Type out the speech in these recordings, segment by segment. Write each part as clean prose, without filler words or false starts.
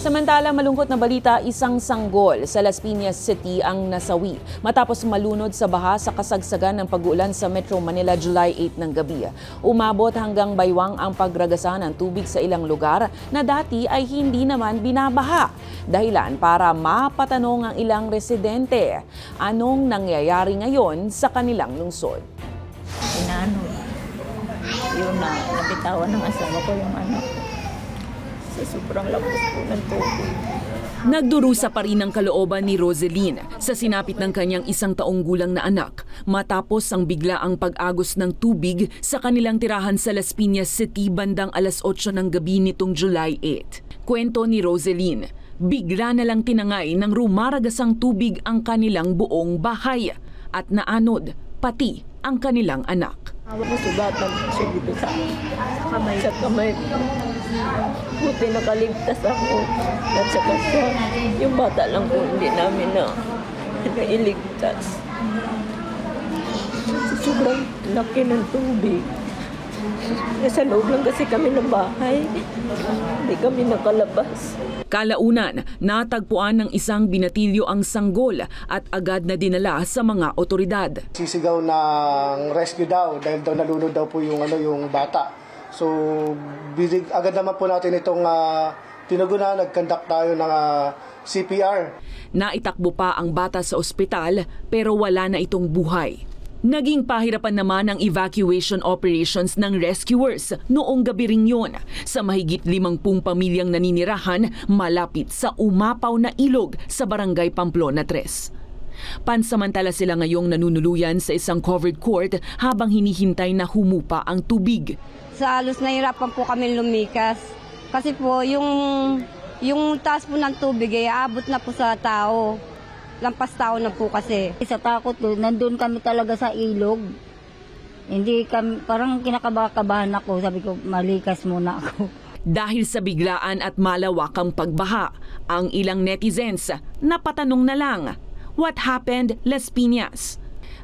Samantala, malungkot na balita, isang sanggol sa Las Piñas City ang nasawi matapos malunod sa baha sa kasagsagan ng pag-uulan sa Metro Manila July 8 ng gabi. Umabot hanggang baywang ang pagragasa ng tubig sa ilang lugar na dati ay hindi naman binabaha. Dahilan para mapatanong ang ilang residente. Anong nangyayari ngayon sa kanilang lungsod? Yun na, nabitawan ng asawa ko yung anak ko. Sa sobrang lakas po ng tubig. Nagdurusa pa rin ang kalooban ni Roseline sa sinapit ng kanyang 1 taong gulang na anak matapos ang biglaang pag-agos ng tubig sa kanilang tirahan sa Las Piñas City bandang alas 8 ng gabi nitong July 8. Kwento ni Roseline, bigla na lang tinangay ng rumaragasang tubig ang kanilang buong bahay at naanod pati ang kanilang anak. Masugatan siya dito sa kamay. Buti nakaligtas ako. At saka yung bata lang po hindi namin na nailigtas. Sobrang laki ng tubig. Nasa loob lang kasi kami ng bahay. Hindi kami nakalabas. Kalaunan, natagpuan ng isang binatilyo ang sanggol at agad na dinala sa mga otoridad. Sisigaw ng rescue daw dahil daw nalunod daw po yung bata. So agad naman po natin itong tinugunan, nag-conduct tayo ng CPR. Naitakbo pa ang bata sa ospital pero wala na itong buhay. Naging pahirapan naman ang evacuation operations ng rescuers noong gabi rin yun sa mahigit 50 pamilyang naninirahan malapit sa umapaw na ilog sa barangay Pamplona 3. Pansamantala sila ngayong nanunuluyan sa isang covered court habang hinihintay na humupa ang tubig. Sa halos nahirapan po kami lumikas kasi po yung taas po ng tubig ay aabot na po sa tao. Lampas tao na po kasi. Sa takot ko, nandun kami talaga sa ilog. Hindi kami, parang kinakabahan ako. Sabi ko, malikas muna ako. Dahil sa biglaan at malawakang pagbaha, ang ilang netizens napatanong na lang, what happened, Las Piñas?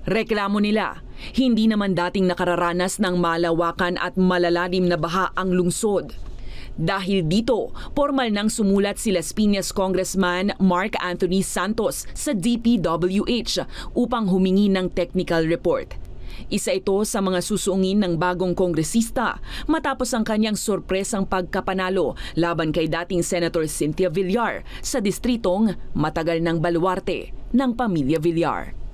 Reklamo nila, hindi naman dating nakararanas ng malawakan at malalalim na baha ang lungsod. Dahil dito, formal nang sumulat si Las Piñas Congressman Mark Anthony Santos sa DPWH upang humingi ng technical report. Isa ito sa mga susuungin ng bagong kongresista matapos ang kanyang sorpresang pagkapanalo laban kay dating Senator Cynthia Villar sa distritong matagal ng baluarte ng pamilya Villar.